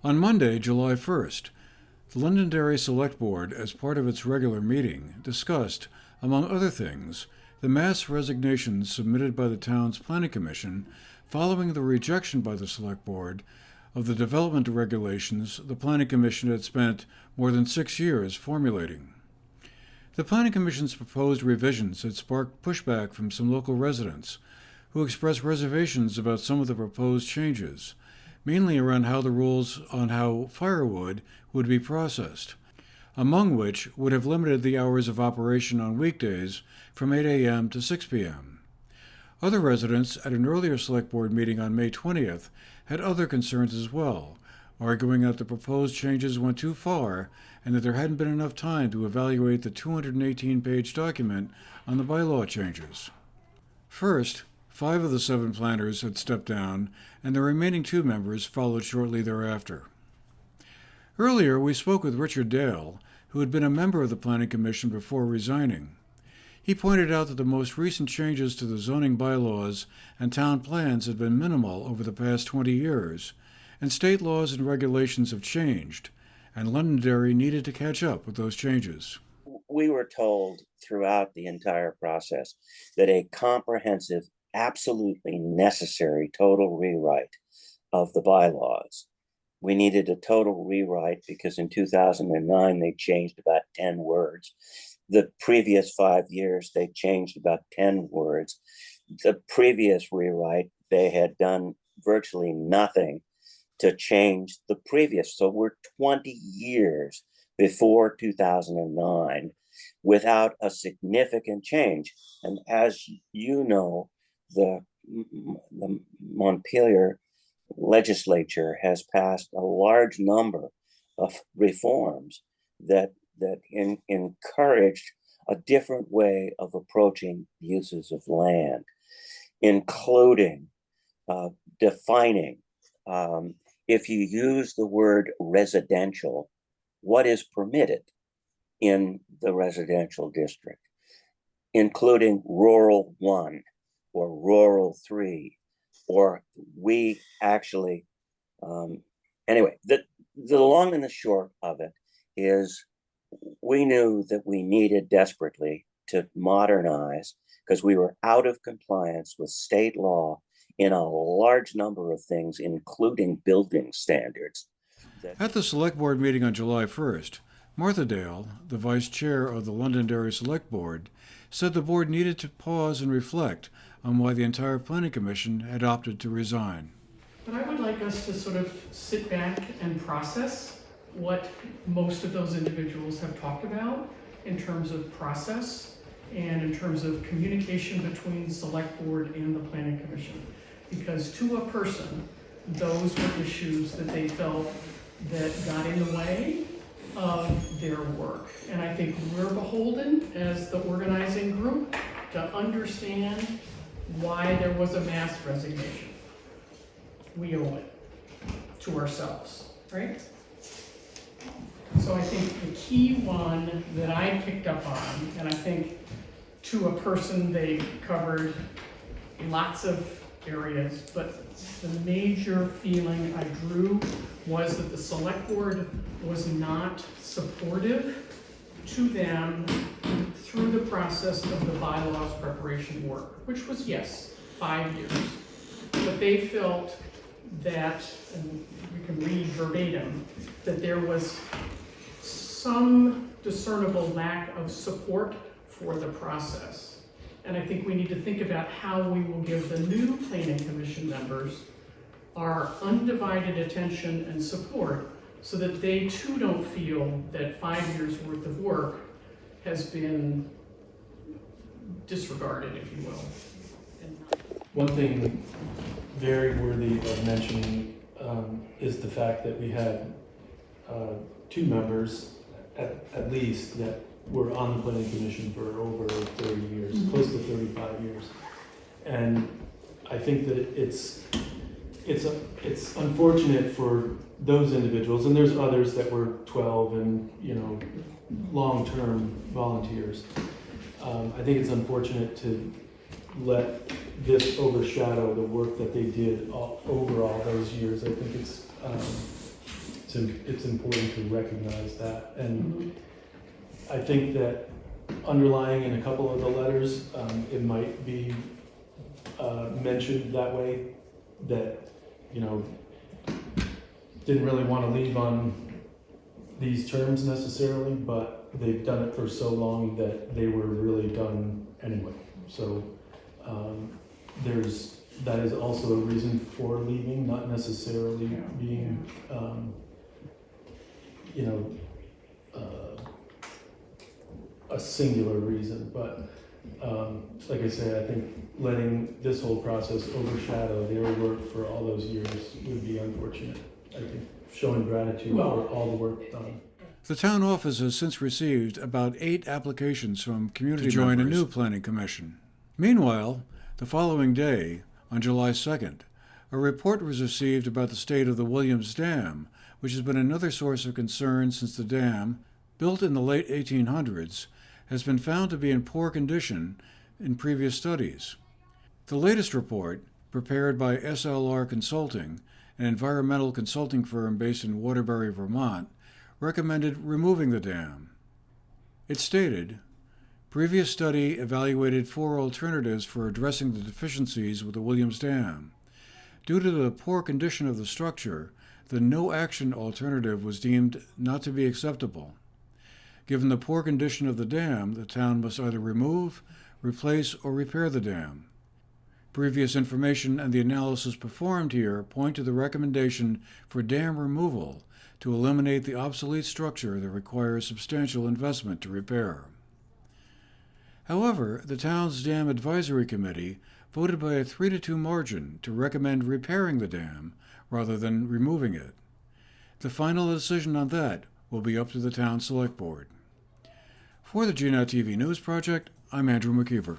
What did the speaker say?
On Monday, July 1st, the Londonderry Select Board, as part of its regular meeting, discussed, among other things, the mass resignations submitted by the town's planning commission following the rejection by the Select Board of the development regulations the planning commission had spent more than 6 years formulating. The planning commission's proposed revisions had sparked pushback from some local residents who expressed reservations about some of the proposed changes, mainly around how the rules on how firewood would be processed, among which would have limited the hours of operation on weekdays from 8 a.m. to 6 p.m. Other residents at an earlier Select Board meeting on May 20th had other concerns as well, arguing that the proposed changes went too far and that there hadn't been enough time to evaluate the 218-page document on the bylaw changes. First, 5 of the 7 planners had stepped down, and the remaining 2 members followed shortly thereafter. Earlier, we spoke with Richard Dale, who had been a member of the Planning Commission before resigning. He pointed out that the most recent changes to the zoning bylaws and town plans had been minimal over the past 20 years, and state laws and regulations have changed, and Londonderry needed to catch up with those changes. We were told throughout the entire process that a comprehensive, absolutely necessary total rewrite of the bylaws. We needed a total rewrite because in 2009 they changed about 10 words. The previous 5 years they changed about 10 words. The previous rewrite they had done virtually nothing to change the previous. So we're 20 years before 2009 without a significant change. And as you know, the Montpelier legislature has passed a large number of reforms that encouraged a different way of approaching uses of land, including defining, if you use the word residential, what is permitted in the residential district, including rural 1 or rural 3, or we actually, anyway, the long and the short of it is we knew that we needed desperately to modernize because we were out of compliance with state law in a large number of things, including building standards. At the Select Board meeting on July 1st, Martha Dale, the Vice Chair of the Londonderry Select Board, said the board needed to pause and reflect on why the entire Planning Commission had opted to resign. But I would like us to sort of sit back and process what most of those individuals have talked about in terms of process and in terms of communication between Select Board and the Planning Commission. Because to a person, those were issues that they felt that got in the way of their work. And I think we're beholden as the organizing group to understand why there was a mass resignation. We owe it to ourselves, right? So I think the key one that I picked up on, and I think to a person they covered lots of areas, but the major feeling I drew was that the Select Board was not supportive to them through the process of the bylaws preparation work, which was, yes, 5 years. But they felt that, and you can read verbatim, that there was some discernible lack of support for the process. And I think we need to think about how we will give the new Planning Commission members our undivided attention and support so that they too don't feel that 5 years worth of work has been disregarded, if you will. One thing very worthy of mentioning is the fact that we had 2 members at least that were on the Planning Commission for over 30 years, close to 35 years. And I think that it's unfortunate for those individuals, and there's others that were 12 and, you know, long-term volunteers. I think it's unfortunate to let this overshadow the work that they did over all those years. I think it's important to recognize that. And I think that underlying in a couple of the letters, it might be mentioned that way, that, you know, didn't really want to leave on these terms necessarily, but they've done it for so long that they were really done anyway. So that is also a reason for leaving, not necessarily being, you know, a singular reason. But like I say, I think letting this whole process overshadow their work for all those years would be unfortunate. I think showing gratitude for all the work done. The town office has since received about 8 applications from community to join a new planning commission. Meanwhile, the following day, on July 2nd, a report was received about the state of the Williams Dam, which has been another source of concern since the dam, built in the late 1800s, has been found to be in poor condition in previous studies. The latest report, prepared by SLR Consulting, an environmental consulting firm based in Waterbury, Vermont, recommended removing the dam. It stated, previous study evaluated 4 alternatives for addressing the deficiencies with the Williams Dam. Due to the poor condition of the structure, the no-action alternative was deemed not to be acceptable. Given the poor condition of the dam, the town must either remove, replace, or repair the dam. Previous information and the analysis performed here point to the recommendation for dam removal to eliminate the obsolete structure that requires substantial investment to repair. However, the town's Dam Advisory Committee voted by a 3-2 margin to recommend repairing the dam rather than removing it. The final decision on that will be up to the town select board. For the GNAT-TV News Project, I'm Andrew McKeever.